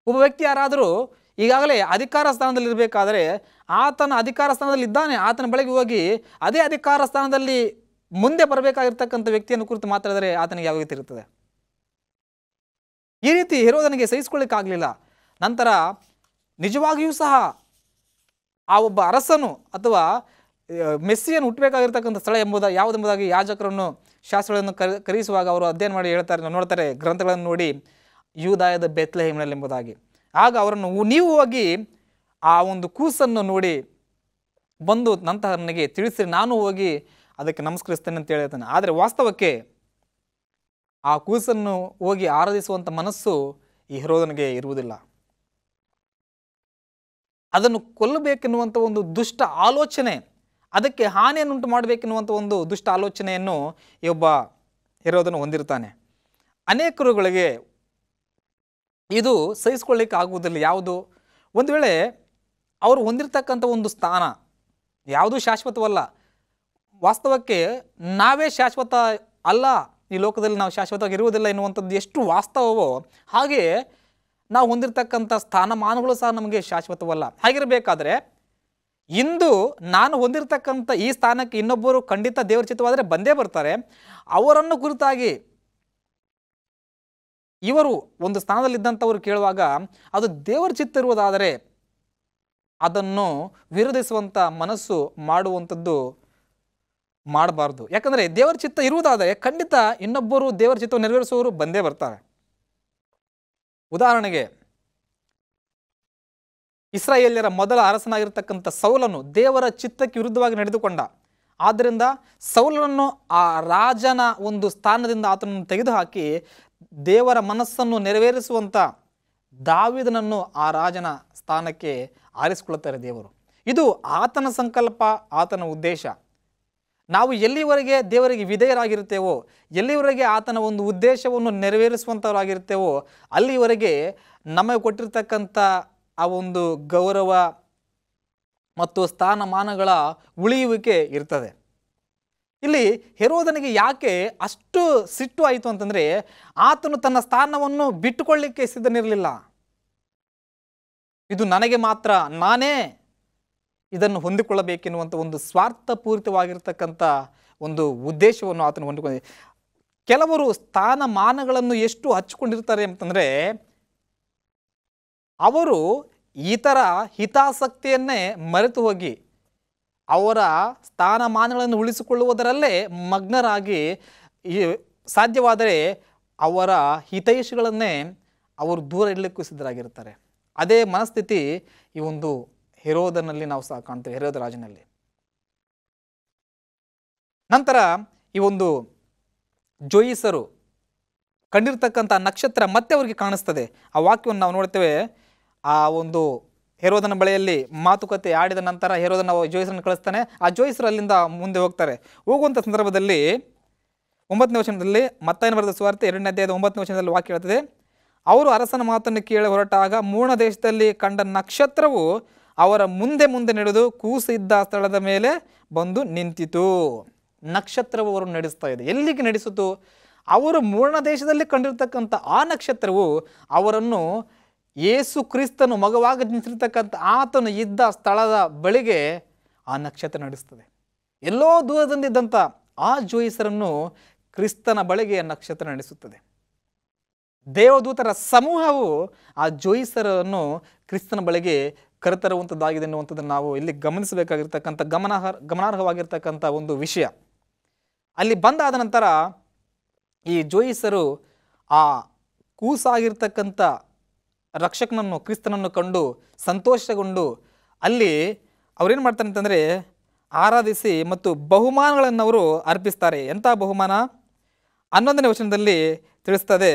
ಒಬ್ಬ ವ್ಯಕ್ತಿ ಯಾರಾದರೂ ಈಗಾಗಲೇ ಅಧಿಕಾರ ಸ್ಥಾನದಲ್ಲಿ ಇರಬೇಕಾದರೆ ಆತನ ಅಧಿಕಾರ ಸ್ಥಾನದಲ್ಲಿ ಇದ್ದಾನೆ, ಆತನ ಬಳಿಗೆ ಹೋಗಿ ಅದೇ ಅಧಿಕಾರ ಸ್ಥಾನದಲ್ಲಿ ಮುಂದೆ ಬರಬೇಕಾಗಿರ್ತಕ್ಕಂಥ ವ್ಯಕ್ತಿಯನ್ನು ಕುರಿತು ಮಾತಾಡಿದರೆ ಆತನಿಗೆ ಯಾವ ರೀತಿ ಇರುತ್ತದೆ? ಈ ರೀತಿ ಹೆರೋದನಿಗೆ ಸಹಿಸಿಕೊಳ್ಳಿಕ್ಕಾಗಲಿಲ್ಲ. ನಂತರ ನಿಜವಾಗಿಯೂ ಸಹ ಆ ಒಬ್ಬ ಅರಸನು ಅಥವಾ ಮೆಸ್ಸಿಯನ್ನು ಹುಟ್ಟಬೇಕಾಗಿರ್ತಕ್ಕಂಥ ಸ್ಥಳ ಯಾವುದೆಂಬುದಾಗಿ ಯಾಜಕರನ್ನು ಶಾಸ್ತ್ರಗಳನ್ನು ಕರೆಯಿಸುವಾಗ ಅವರು ಅಧ್ಯಯನ ಮಾಡಿ ನೋಡ್ತಾರೆ ಗ್ರಂಥಗಳನ್ನು ನೋಡಿ, ಯೂದಾಯದ ಬೆತ್ಲೆಹೇಮಿನಲ್ಲಿ ಎಂಬುದಾಗಿ. ಆಗ ಅವರನ್ನು ನೀವು ಹೋಗಿ ಆ ಒಂದು ಕೂಸನ್ನು ನೋಡಿ ಬಂದು ನಂತರ ನನಗೆ ತಿಳಿಸಿರಿ, ನಾನು ಹೋಗಿ ಅದಕ್ಕೆ ನಮಸ್ಕರಿಸ್ತೇನೆ ಅಂತ ಹೇಳ್ತಾನೆ. ಆದರೆ ವಾಸ್ತವಕ್ಕೆ ಆ ಕೂಸನ್ನು ಹೋಗಿ ಆರಾಧಿಸುವಂಥ ಮನಸ್ಸು ಈ ಹೆರೋದನಿಗೆ ಇರುವುದಿಲ್ಲ. ಅದನ್ನು ಕೊಲ್ಲಬೇಕೆನ್ನುವಂಥ ಒಂದು ದುಷ್ಟ ಆಲೋಚನೆ, ಅದಕ್ಕೆ ಹಾನಿಯನ್ನುಂಟು ಮಾಡಬೇಕೆನ್ನುವಂಥ ಒಂದು ದುಷ್ಟ ಆಲೋಚನೆಯನ್ನು ಈ ಒಬ್ಬ ಹೆರೋದನು ಹೊಂದಿರ್ತಾನೆ. ಅನೇಕರುಗಳಿಗೆ ಇದು ಸಹಿಸಿಕೊಳ್ಳಿಕ್ಕೆ ಆಗುವುದಿಲ್ಲ. ಯಾವುದು? ಒಂದು ವೇಳೆ ಅವರು ಹೊಂದಿರತಕ್ಕಂಥ ಒಂದು ಸ್ಥಾನ ಯಾವುದೂ ಶಾಶ್ವತವಲ್ಲ. ವಾಸ್ತವಕ್ಕೆ ನಾವೇ ಶಾಶ್ವತ ಅಲ್ಲ ಈ ಲೋಕದಲ್ಲಿ ನಾವು ಶಾಶ್ವತವಾಗಿ ಇರುವುದಿಲ್ಲ ಎನ್ನುವಂಥದ್ದು ಎಷ್ಟು ವಾಸ್ತವವೋ ಹಾಗೆ ನಾವು ಹೊಂದಿರತಕ್ಕಂಥ ಸ್ಥಾನಮಾನಗಳು ಸಹ ನಮಗೆ ಶಾಶ್ವತವಲ್ಲ. ಹಾಗಿರಬೇಕಾದ್ರೆ ಇಂದು ನಾನು ಹೊಂದಿರತಕ್ಕಂಥ ಈ ಸ್ಥಾನಕ್ಕೆ ಇನ್ನೊಬ್ಬರು ಖಂಡಿತ ದೇವರ ಚಿತ್ತವಾದರೆ ಬಂದೇ ಬರ್ತಾರೆ. ಅವರನ್ನು ಕುರಿತಾಗಿ ಇವರು ಒಂದು ಸ್ಥಾನದಲ್ಲಿದ್ದಂಥವ್ರು ಕೇಳುವಾಗ ಅದು ದೇವರ ಚಿತ್ತ ಇರುವುದಾದರೆ ಅದನ್ನು ವಿರೋಧಿಸುವಂಥ ಮನಸ್ಸು ಮಾಡುವಂಥದ್ದು ಮಾಡಬಾರ್ದು. ಯಾಕಂದರೆ ದೇವರ ಚಿತ್ತ ಇರುವುದಾದರೆ ಖಂಡಿತ ಇನ್ನೊಬ್ಬರು ದೇವರ ಚಿತ್ತವನ್ನು ನೆರವೇರಿಸುವವರು ಬಂದೇ ಬರ್ತಾರೆ. ಉದಾಹರಣೆಗೆ ಇಸ್ರಾಯೇಲ್ಯರ ಮೊದಲ ಅರಸನಾಗಿರ್ತಕ್ಕಂಥ ಸೌಲನು ದೇವರ ಚಿತ್ತಕ್ಕೆ ವಿರುದ್ಧವಾಗಿ ನಡೆದುಕೊಂಡ. ಆದ್ದರಿಂದ ಸೌಲನನ್ನು ಆ ರಾಜನ ಒಂದು ಸ್ಥಾನದಿಂದ ಆತನನ್ನು ತೆಗೆದುಹಾಕಿ ದೇವರ ಮನಸ್ಸನ್ನು ನೆರವೇರಿಸುವಂಥ ದಾವೀದನನ್ನು ಆ ರಾಜನ ಸ್ಥಾನಕ್ಕೆ ಆರಿಸಿಕೊಳ್ಳುತ್ತಾರೆ ದೇವರು. ಇದು ಆತನ ಸಂಕಲ್ಪ, ಆತನ ಉದ್ದೇಶ. ನಾವು ಎಲ್ಲಿವರೆಗೆ ದೇವರಿಗೆ ವಿಧೇಯರಾಗಿರುತ್ತೇವೋ, ಎಲ್ಲಿವರೆಗೆ ಆತನ ಒಂದು ಉದ್ದೇಶವನ್ನು ನೆರವೇರಿಸುವಂಥವರಾಗಿರ್ತೇವೋ ಅಲ್ಲಿವರೆಗೆ ನಮಗೆ ಕೊಟ್ಟಿರ್ತಕ್ಕಂಥ ಆ ಒಂದು ಗೌರವ ಮತ್ತು ಸ್ಥಾನಮಾನಗಳ ಉಳಿಯುವಿಕೆ ಇರ್ತದೆ. ಇಲ್ಲಿ ಹೆರೋದನಿಗೆ ಯಾಕೆ ಅಷ್ಟು ಸಿಟ್ಟು ಆಯಿತು ಅಂತಂದರೆ ಆತನು ತನ್ನ ಸ್ಥಾನವನ್ನು ಬಿಟ್ಟುಕೊಳ್ಳಿಕ್ಕೆ ಸಿದ್ಧನಿರಲಿಲ್ಲ. ಇದು ನನಗೆ ಮಾತ್ರ, ನಾನೇ ಇದನ್ನು ಹೊಂದಿಕೊಳ್ಳಬೇಕೆನ್ನುವಂಥ ಒಂದು ಸ್ವಾರ್ಥಪೂರಿತವಾಗಿರ್ತಕ್ಕಂಥ ಒಂದು ಉದ್ದೇಶವನ್ನು ಆತನು ಹೊಂದಿಕೊಂಡ. ಕೆಲವರು ಸ್ಥಾನಮಾನಗಳನ್ನು ಎಷ್ಟು ಹಚ್ಚಿಕೊಂಡಿರ್ತಾರೆ ಅಂತಂದರೆ ಅವರು ಇತರ ಹಿತಾಸಕ್ತಿಯನ್ನೇ ಮರೆತು ಹೋಗಿ ಅವರ ಸ್ಥಾನಮಾನಗಳನ್ನು ಉಳಿಸಿಕೊಳ್ಳುವುದರಲ್ಲೇ ಮಗ್ನರಾಗಿ ಸಾಧ್ಯವಾದರೆ ಅವರ ಹಿತೈಷಿಗಳನ್ನೇ ಅವರು ದೂರ ಇಡಲಿಕ್ಕೂ ಸಿದ್ಧರಾಗಿರ್ತಾರೆ. ಅದೇ ಮನಸ್ಥಿತಿ ಈ ಒಂದು ಹೆರೋದನಲ್ಲಿ ನಾವು ಸಹ ಕಾಣ್ತೇವೆ, ಹೆರೋದ ರಾಜನಲ್ಲಿ. ನಂತರ ಈ ಒಂದು ಜೋಯಿಸರು ಕಂಡಿರ್ತಕ್ಕಂಥ ನಕ್ಷತ್ರ ಮತ್ತೆ ಅವರಿಗೆ ಕಾಣಿಸ್ತದೆ. ಆ ವಾಕ್ಯವನ್ನು ನಾವು ನೋಡ್ತೇವೆ. ಆ ಒಂದು ಹೆರೋದನ ಬಳಿಯಲ್ಲಿ ಮಾತುಕತೆ ಆಡಿದ ನಂತರ ಹೆರೋದನ ಜೋಯಿಸರನ್ನು ಕಳಿಸ್ತಾನೆ. ಆ ಜೋಯಿಸರು ಅಲ್ಲಿಂದ ಮುಂದೆ ಹೋಗ್ತಾರೆ. ಹೋಗುವಂಥ ಸಂದರ್ಭದಲ್ಲಿ 9ನೇ ವಚನದಲ್ಲಿ, ಮತ್ತಾಯನ ಬರೆದ ಸುವಾರ್ತೆ 2ನೇ ಅಧ್ಯಾಯದ 9ನೇ ವಚನದಲ್ಲಿ ವಾಕ್ಯ ಹೇಳ್ತದೆ, ಅವರು ಅರಸನ ಮಾತನ್ನು ಕೇಳಿ ಹೊರಟಾಗ ಮೂರ್ಣ ದೇಶದಲ್ಲಿ ಕಂಡ ನಕ್ಷತ್ರವು ಅವರ ಮುಂದೆ ಮುಂದೆ ನಡೆದು ಕೂಸು ಇದ್ದ ಸ್ಥಳದ ಮೇಲೆ ಬಂದು ನಿಂತಿತು. ನಕ್ಷತ್ರವು ಅವರನ್ನು ನಡೆಸ್ತಾ ಇದೆ. ಎಲ್ಲಿಗೆ ನಡೆಸಿತು? ಅವರು ಮೂರ್ಣ ದೇಶದಲ್ಲಿ ಕಂಡಿರ್ತಕ್ಕಂಥ ಆ ನಕ್ಷತ್ರವು ಅವರನ್ನು ಯೇಸು ಕ್ರಿಸ್ತನು ಮಗವಾಗಿ ನಿಂತಿರ್ತಕ್ಕಂಥ ಆತನು ಇದ್ದ ಸ್ಥಳದ ಬಳಿಗೆ ಆ ನಕ್ಷತ್ರ ನಡೆಸ್ತದೆ. ಎಲ್ಲೋ ದೂರದಿಂದಿದ್ದಂಥ ಆ ಜೋಯಿಸರನ್ನು ಕ್ರಿಸ್ತನ ಬಳಿಗೆ ನಕ್ಷತ್ರ ನಡೆಸುತ್ತದೆ. ದೇವದೂತರ ಸಮೂಹವು ಆ ಜೋಯಿಸರನ್ನು ಕ್ರಿಸ್ತನ ಬಳಿಗೆ ಕರೆತರುವಂಥದ್ದಾಗಿದೆ ಎನ್ನುವಂಥದ್ದನ್ನು ನಾವು ಇಲ್ಲಿ ಗಮನಿಸಬೇಕಾಗಿರ್ತಕ್ಕಂಥ ಗಮನಾರ್ಹವಾಗಿರ್ತಕ್ಕಂಥ ಒಂದು ವಿಷಯ. ಅಲ್ಲಿ ಬಂದಾದ ನಂತರ ಈ ಜೋಯಿಸರು ಆ ಕೂಸಾಗಿರ್ತಕ್ಕಂಥ ರಕ್ಷಕನನ್ನು ಕ್ರಿಸ್ತನನ್ನು ಕಂಡು ಸಂತೋಷಗೊಂಡು ಅಲ್ಲಿ ಅವರೇನು ಮಾಡ್ತಾರೆ ಅಂತಂದರೆ ಆರಾಧಿಸಿ ಮತ್ತು ಬಹುಮಾನಗಳನ್ನು ಅವರು ಅರ್ಪಿಸ್ತಾರೆ. ಎಂಥ ಬಹುಮಾನ? 11ನೇ ವಚನದಲ್ಲಿ ತಿಳಿಸ್ತದೆ,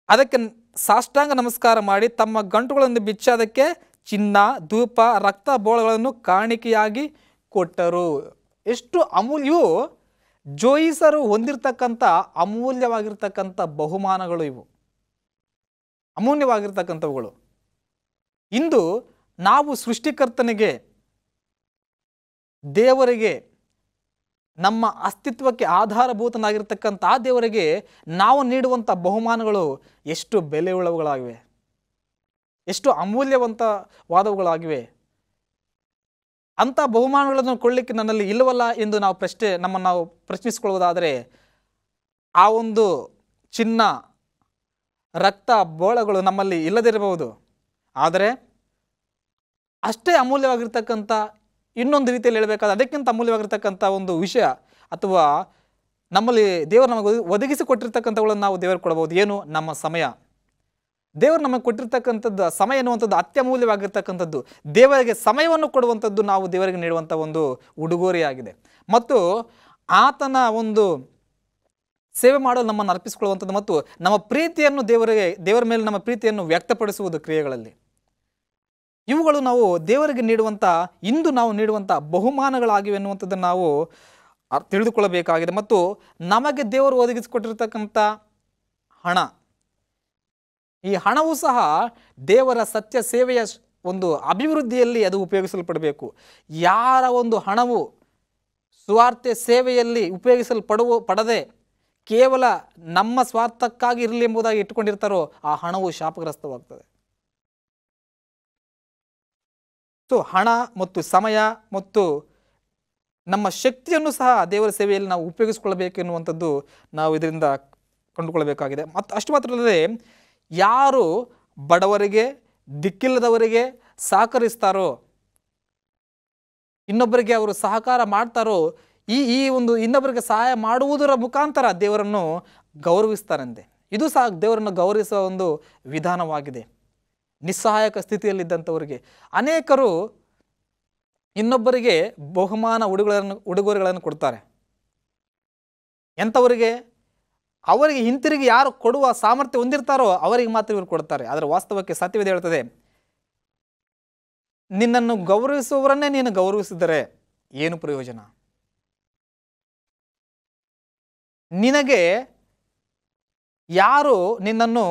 ಅದಕ್ಕೆ ಸಾಷ್ಟಾಂಗ ನಮಸ್ಕಾರ ಮಾಡಿ ತಮ್ಮ ಗಂಟುಗಳನ್ನು ಬಿಚ್ಚಿ ಅದಕ್ಕೆ ಚಿನ್ನ, ಧೂಪ, ರಕ್ತ ಬೋಳಗಳನ್ನು ಕಾಣಿಕೆಯಾಗಿ ಕೊಟ್ಟರು. ಎಷ್ಟು ಅಮೂಲ್ಯವು ಜೋಯಿಸರು ಹೊಂದಿರತಕ್ಕಂಥ ಅಮೂಲ್ಯವಾಗಿರ್ತಕ್ಕಂಥ ಬಹುಮಾನಗಳು ಇವು, ಅಮೂಲ್ಯವಾಗಿರ್ತಕ್ಕಂಥವುಗಳು. ಇಂದು ನಾವು ಸೃಷ್ಟಿಕರ್ತನಿಗೆ, ದೇವರಿಗೆ, ನಮ್ಮ ಅಸ್ತಿತ್ವಕ್ಕೆ ಆಧಾರಭೂತನಾಗಿರ್ತಕ್ಕಂಥ ಆ ದೇವರಿಗೆ ನಾವು ನೀಡುವಂಥ ಬಹುಮಾನಗಳು ಎಷ್ಟು ಬೆಲೆಯುಳ್ಳವುಗಳಾಗಿವೆ, ಎಷ್ಟು ಅಮೂಲ್ಯವಂತವಾದವುಗಳಾಗಿವೆ. ಅಂಥ ಬಹುಮಾನಗಳನ್ನು ಕೊಡಲಿಕ್ಕೆ ನನ್ನಲ್ಲಿ ಇಲ್ಲವಲ್ಲ ಎಂದು ನಮ್ಮನ್ನು ನಾವು ಪ್ರಶ್ನಿಸಿಕೊಳ್ಳುವುದಾದರೆ ಆ ಒಂದು ಚಿನ್ನ, ರಕ್ತ, ಬೋಳಗಳು ನಮ್ಮಲ್ಲಿ ಇಲ್ಲದಿರಬಹುದು. ಆದರೆ ಅಷ್ಟೇ ಅಮೂಲ್ಯವಾಗಿರ್ತಕ್ಕಂಥ, ಇನ್ನೊಂದು ರೀತಿಯಲ್ಲಿ ಹೇಳಬೇಕಾದ್ರೆ ಅದಕ್ಕಿಂತ ಅಮೂಲ್ಯವಾಗಿರ್ತಕ್ಕಂಥ ಒಂದು ವಿಷಯ ಅಥವಾ ನಮ್ಮಲ್ಲಿ ದೇವರು ನಮಗೆ ಒದಗಿಸಿಕೊಟ್ಟಿರ್ತಕ್ಕಂಥವುಗಳನ್ನು ನಾವು ದೇವರಿಗೆ ಕೊಡಬಹುದು. ಏನು? ನಮ್ಮ ಸಮಯ. ದೇವರು ನಮಗೆ ಕೊಟ್ಟಿರ್ತಕ್ಕಂಥದ್ದು ಸಮಯ ಎನ್ನುವಂಥದ್ದು ಅತ್ಯಮೂಲ್ಯವಾಗಿರ್ತಕ್ಕಂಥದ್ದು. ದೇವರಿಗೆ ಸಮಯವನ್ನು ಕೊಡುವಂಥದ್ದು ನಾವು ದೇವರಿಗೆ ನೀಡುವಂಥ ಒಂದು ಉಡುಗೊರೆಯಾಗಿದೆ. ಮತ್ತು ಆತನ ಒಂದು ಸೇವೆ ಮಾಡಲು ನಮ್ಮನ್ನು ಅರ್ಪಿಸಿಕೊಳ್ಳುವಂಥದ್ದು ಮತ್ತು ನಮ್ಮ ಪ್ರೀತಿಯನ್ನು ದೇವರ ಮೇಲೆ ನಮ್ಮ ಪ್ರೀತಿಯನ್ನು ವ್ಯಕ್ತಪಡಿಸುವುದು ಕ್ರಿಯೆಗಳಲ್ಲಿ. ಇವುಗಳು ನಾವು ದೇವರಿಗೆ ನೀಡುವಂಥ, ಇಂದು ನಾವು ನೀಡುವಂಥ ಬಹುಮಾನಗಳಾಗಿವೆ ಎನ್ನುವಂಥದ್ದನ್ನು ನಾವು ತಿಳಿದುಕೊಳ್ಳಬೇಕಾಗಿದೆ. ಮತ್ತು ನಮಗೆ ದೇವರು ಒದಗಿಸಿಕೊಟ್ಟಿರ್ತಕ್ಕಂಥ ಹಣ, ಈ ಹಣವೂ ಸಹ ದೇವರ ಸತ್ಯ ಸೇವೆಯ ಒಂದು ಅಭಿವೃದ್ಧಿಯಲ್ಲಿ ಅದು ಉಪಯೋಗಿಸಲ್ಪಡಬೇಕು. ಯಾರ ಒಂದು ಹಣವು ಸುವಾರ್ತೆ ಸೇವೆಯಲ್ಲಿ ಪಡದೆ ಕೇವಲ ನಮ್ಮ ಸ್ವಾರ್ಥಕ್ಕಾಗಿ ಇರಲಿ ಎಂಬುದಾಗಿ ಇಟ್ಟುಕೊಂಡಿರ್ತಾರೋ ಆ ಹಣವು ಶಾಪಗ್ರಸ್ತವಾಗ್ತದೆ. ಸೊ ಹಣ ಮತ್ತು ಸಮಯ ಮತ್ತು ನಮ್ಮ ಶಕ್ತಿಯನ್ನು ಸಹ ದೇವರ ಸೇವೆಯಲ್ಲಿ ನಾವು ಉಪಯೋಗಿಸಿಕೊಳ್ಳಬೇಕೆನ್ನುವಂಥದ್ದು ನಾವು ಇದರಿಂದ ಕಂಡುಕೊಳ್ಳಬೇಕಾಗಿದೆ. ಮತ್ತು ಅಷ್ಟು ಮಾತ್ರ ಅಲ್ಲದೆ, ಯಾರು ಬಡವರಿಗೆ, ದಿಕ್ಕಿಲ್ಲದವರಿಗೆ ಸಹಕರಿಸ್ತಾರೋ, ಇನ್ನೊಬ್ಬರಿಗೆ ಅವರು ಸಹಕಾರ ಮಾಡ್ತಾರೋ, ಈ ಒಂದು ಇನ್ನೊಬ್ಬರಿಗೆ ಸಹಾಯ ಮಾಡುವುದರ ಮುಖಾಂತರ ದೇವರನ್ನು ಗೌರವಿಸ್ತಾರಂತೆ. ಇದು ಸಹ ದೇವರನ್ನು ಗೌರವಿಸುವ ಒಂದು ವಿಧಾನವಾಗಿದೆ. ನಿಸ್ಸಹಾಯಕ ಸ್ಥಿತಿಯಲ್ಲಿದ್ದಂಥವರಿಗೆ ಅನೇಕರು ಇನ್ನೊಬ್ಬರಿಗೆ ಬಹುಮಾನ ಉಡುಗೊರೆಗಳನ್ನು ಕೊಡ್ತಾರೆ. ಎಂಥವರಿಗೆ? ಅವರಿಗೆ ಹಿಂತಿರುಗಿ ಯಾರು ಕೊಡುವ ಸಾಮರ್ಥ್ಯ ಹೊಂದಿರ್ತಾರೋ ಅವರಿಗೆ ಮಾತ್ರ ಇವರು ಕೊಡ್ತಾರೆ. ಆದರೆ ವಾಸ್ತವಕ್ಕೆ ಸತ್ಯವೇದ ಹೇಳ್ತದೆ, ನಿನ್ನನ್ನು ಗೌರವಿಸುವವರನ್ನೇ ನೀನು ಗೌರವಿಸಿದರೆ ಏನು ಪ್ರಯೋಜನ? ನಿನಗೆ ಯಾರು ನಿನ್ನನ್ನು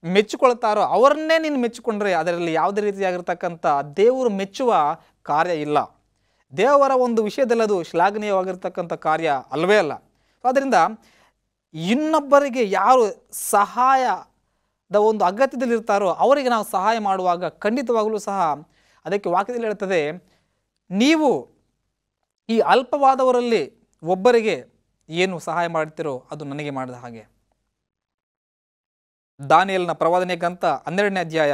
ಮೆಚ್ಚಿಕೊಳ್ತಾರೋ ಅವರನ್ನೇ ನೀನು ಮೆಚ್ಚಿಕೊಂಡ್ರೆ ಅದರಲ್ಲಿ ಯಾವುದೇ ರೀತಿಯಾಗಿರ್ತಕ್ಕಂಥ ದೇವರು ಮೆಚ್ಚುವ ಕಾರ್ಯ ಇಲ್ಲ. ದೇವರ ಒಂದು ವಿಷಯದಲ್ಲಿ ಅದು ಶ್ಲಾಘನೀಯವಾಗಿರ್ತಕ್ಕಂಥ ಕಾರ್ಯ ಅಲ್ಲವೇ ಅಲ್ಲ. ಆದ್ದರಿಂದ ಇನ್ನೊಬ್ಬರಿಗೆ ಯಾರು ಸಹಾಯದ ಒಂದು ಅಗತ್ಯದಲ್ಲಿರ್ತಾರೋ ಅವರಿಗೆ ನಾವು ಸಹಾಯ ಮಾಡುವಾಗ ಖಂಡಿತವಾಗಲೂ ಸಹ ಅದಕ್ಕೆ ವಾಕ್ಯದಲ್ಲಿ ಹೇಳ್ತದೆ, ನೀವು ಈ ಅಲ್ಪವಾದವರಲ್ಲಿ ಒಬ್ಬರಿಗೆ ಏನು ಸಹಾಯ ಮಾಡ್ತೀರೋ ಅದು ನನಗೆ ಮಾಡಿದ ಹಾಗೆ. ದಾನಿಯೇಲನ ಪ್ರವಾದನೆಯ ಗ್ರಂಥ 12ನೇ ಅಧ್ಯಾಯ,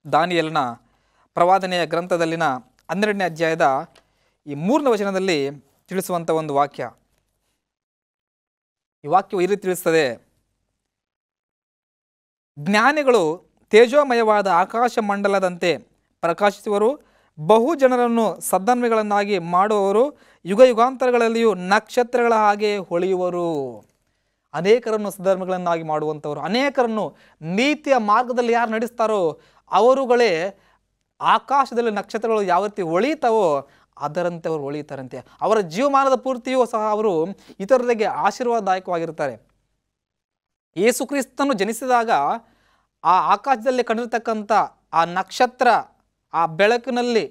ದಾನಿಯೇಲನ ಪ್ರವಾದನೆಯ ಗ್ರಂಥದಲ್ಲಿನ 12ನೇ ಅಧ್ಯಾಯದ ಈ 3ನೇ ವಚನದಲ್ಲಿ ತಿಳಿಸುವಂಥ ಒಂದು ವಾಕ್ಯ. ಈ ವಾಕ್ಯವು ಈ ರೀತಿ ತಿಳಿಸ್ತದೆ, ಜ್ಞಾನಿಗಳು ತೇಜೋಮಯವಾದ ಆಕಾಶ ಮಂಡಲದಂತೆ ಪ್ರಕಾಶಿಸುವರು, ಬಹು ಜನರನ್ನು ಸದ್ಧರ್ಮಿಗಳನ್ನಾಗಿ ಮಾಡುವವರು, ಯುಗ ಯುಗಾಂತರಗಳಲ್ಲಿಯೂ ನಕ್ಷತ್ರಗಳ ಹಾಗೆ ಹೊಳೆಯುವರು. ಅನೇಕರನ್ನು ಸದ್ಧರ್ಮಿಗಳನ್ನಾಗಿ ಮಾಡುವಂಥವರು, ಅನೇಕರನ್ನು ನೀತಿಯ ಮಾರ್ಗದಲ್ಲಿ ಯಾರು ನಡೆಸ್ತಾರೋ ಅವರುಗಳೇ ಆಕಾಶದಲ್ಲಿ ನಕ್ಷತ್ರಗಳು ಯಾವ ರೀತಿ ಹೊಳೆಯುತ್ತವೋ ಅದರಂತೆ ಅವರು ಹೊಳೆಯುತ್ತಾರಂತೆ. ಅವರ ಜೀವಮಾನದ ಪೂರ್ತಿಯೂ ಸಹ ಅವರು ಇತರರಿಗೆ ಆಶೀರ್ವಾದದಾಯಕವಾಗಿರ್ತಾರೆ. ಯೇಸು ಕ್ರಿಸ್ತನು ಜನಿಸಿದಾಗ ಆ ಆಕಾಶದಲ್ಲಿ ಕಂಡಿರ್ತಕ್ಕಂಥ ಆ ನಕ್ಷತ್ರ, ಆ ಬೆಳಕಿನಲ್ಲಿ